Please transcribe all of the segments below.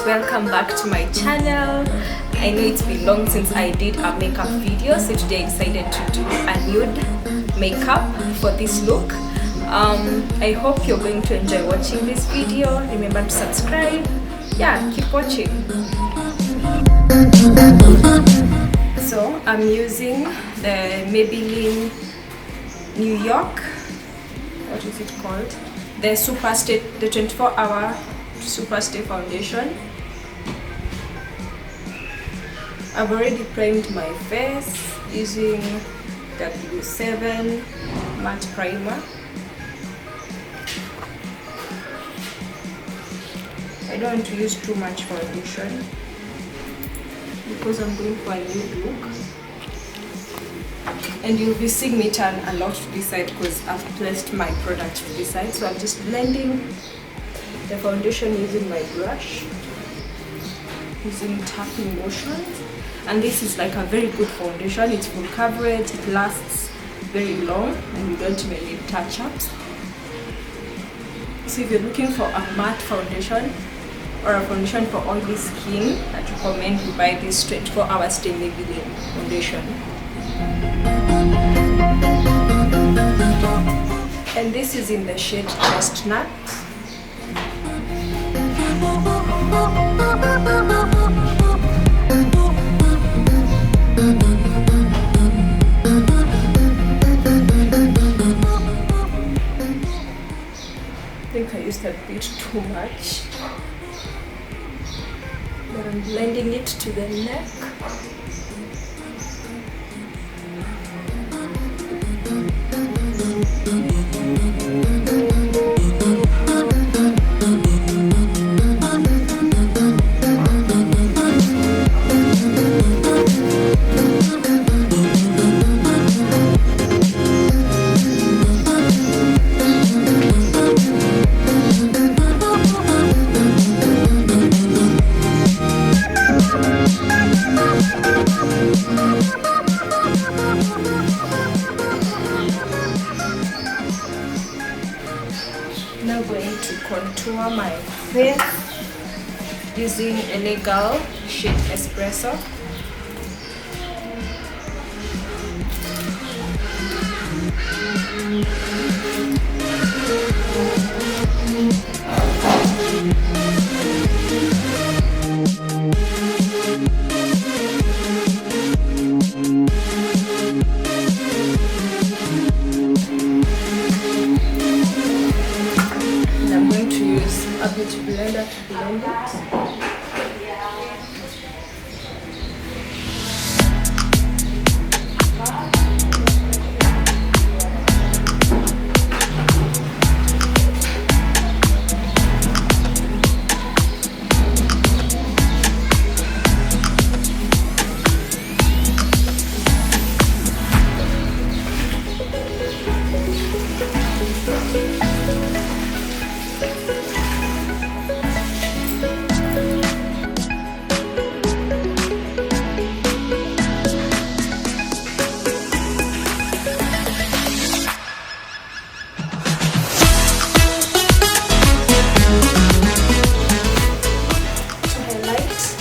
Welcome back to my channel. I know it's been long since I did a makeup video, so today I decided to do a nude makeup for this look. I hope you're going to enjoy watching this video. Remember to subscribe. Yeah, keep watching. So I'm using the Maybelline New York, what is it called, the Superstay, the 24-hour Superstay foundation. I've already primed my face using W7 matte primer. I don't want to use too much foundation because I'm going for a nude look, and you'll be seeing me turn a lot to this side because I've placed my product to this side. So I'm just blending the foundation using my brush, using tapping motions. And this is like a very good foundation. It's full coverage, it lasts very long, and you don't even need touch-ups. So if you're looking for a matte foundation or a foundation for oily skin, I'd recommend you buy this 24-hour Stay Maybelline foundation. And this is in the shade Chestnut. I think I used a bit too much, but I'm blending it to the neck. Now going to contour my face using a legal shade Espresso. A beauty blender to blend it.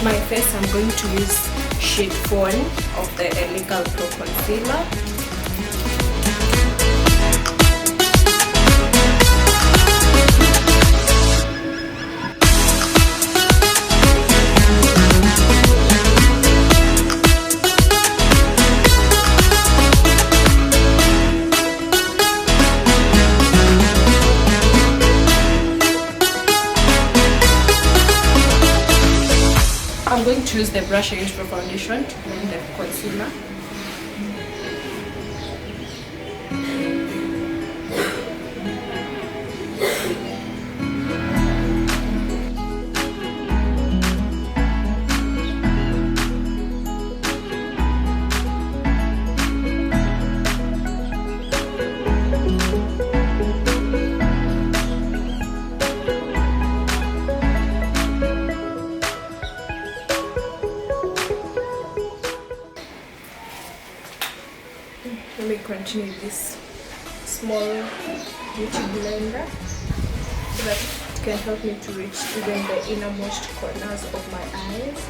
My face, I'm going to use shade Fawn of the Legal Pro Concealer. I'm going to use the brush I used for foundation to blend the concealer. continue with this small beauty blender so that it can help me to reach even the innermost corners of my eyes.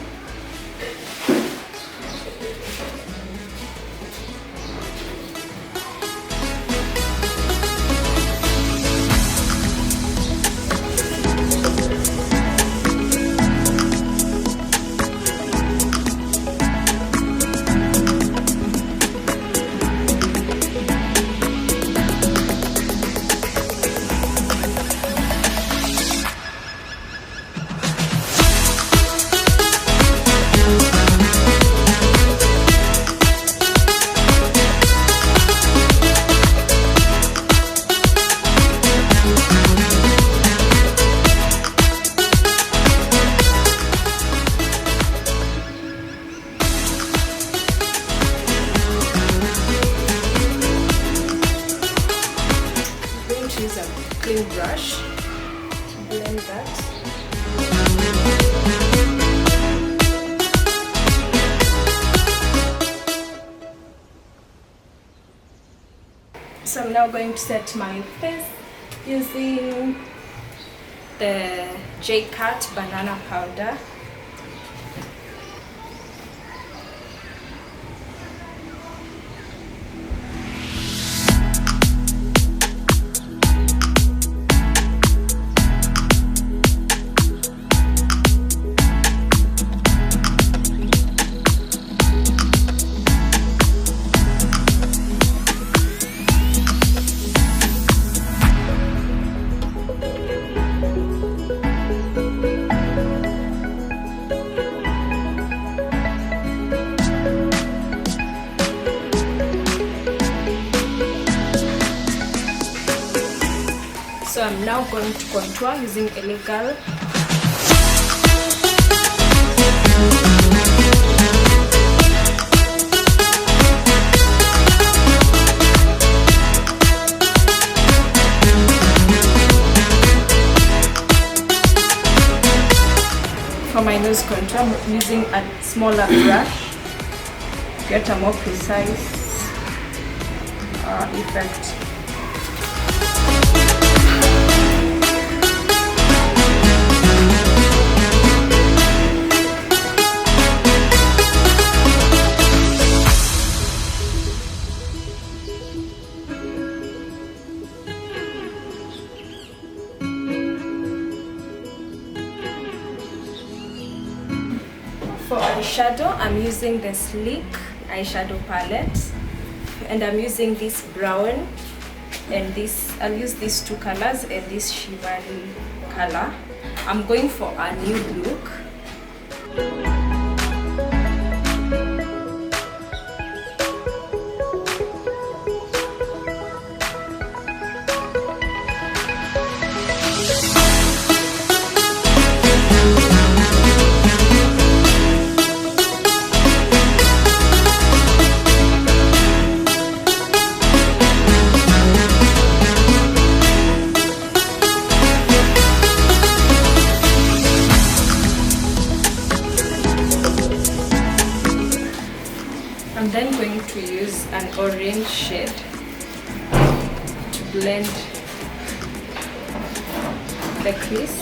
Clean brush to blend that. So I'm now going to set my face using the Jcat banana powder. So I'm now going to contour using a legal. For my nose contour, I'm using a smaller brush to get a more precise effect. For eyeshadow, I'm using the Sleek eyeshadow palette, and I'm using this brown and this. I'll use these two colors and this shimmery color. I'm going for a nude look. I'm then going to use an orange shade to blend the crease.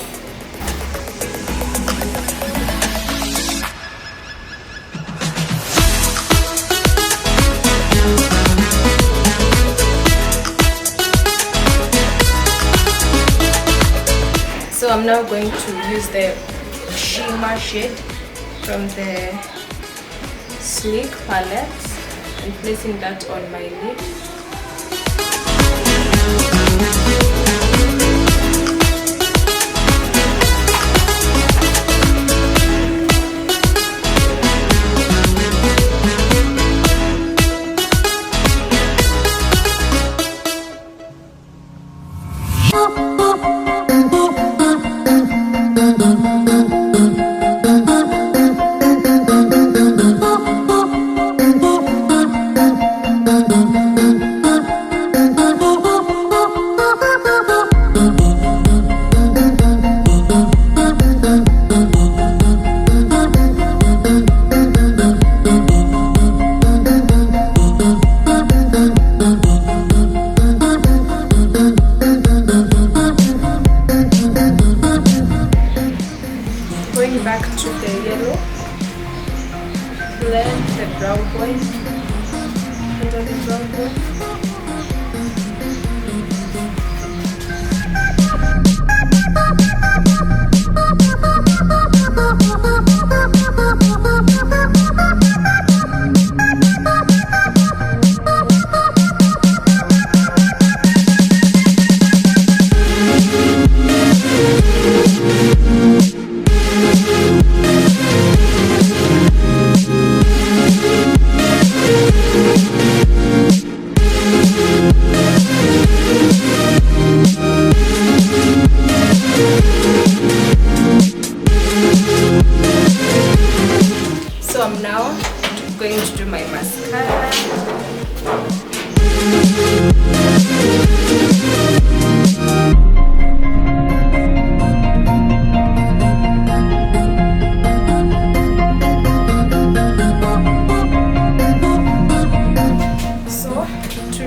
So I'm now going to use the shimmer shade from the Sleek palette and placing that on my lid. Going back to the yellow, blend the brown point under the brown point. So I'm now going to do my mascara. So to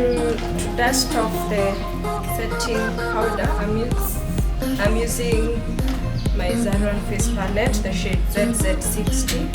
dust off the setting powder, I'm using my Zaron face palette, the shade ZZ60.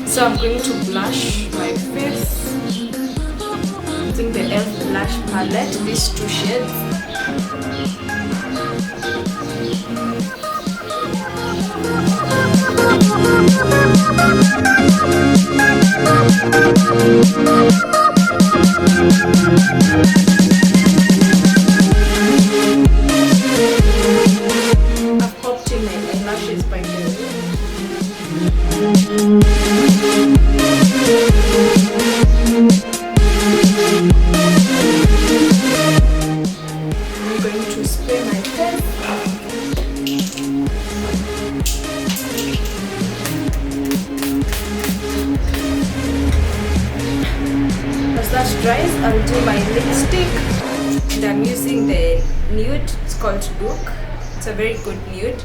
So I'm going to blush my face using the e.l.f. blush palette, these two shades. I've popped in my eyelashes by the way. I'm going to spray my face. As that dries, I'll do my lipstick. And I'm using the Nude, it's called Luxe. It's a very good nude.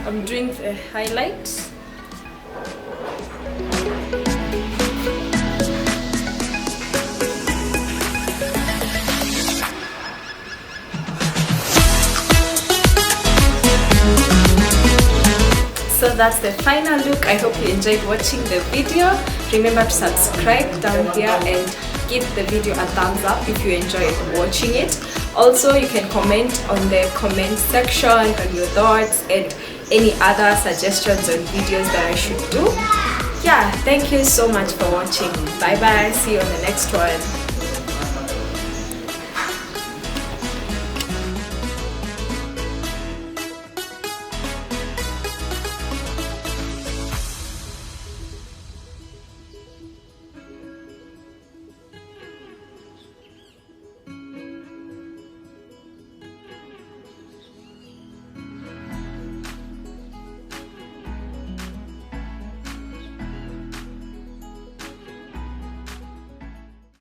I'm doing the highlights. So that's the final look. I hope you enjoyed watching the video. Remember to subscribe down here and give the video a thumbs up if you enjoyed watching it. Also, you can comment on the comment section on your thoughts and any other suggestions on videos that I should do. Yeah, thank you so much for watching. Bye bye, see you on the next one.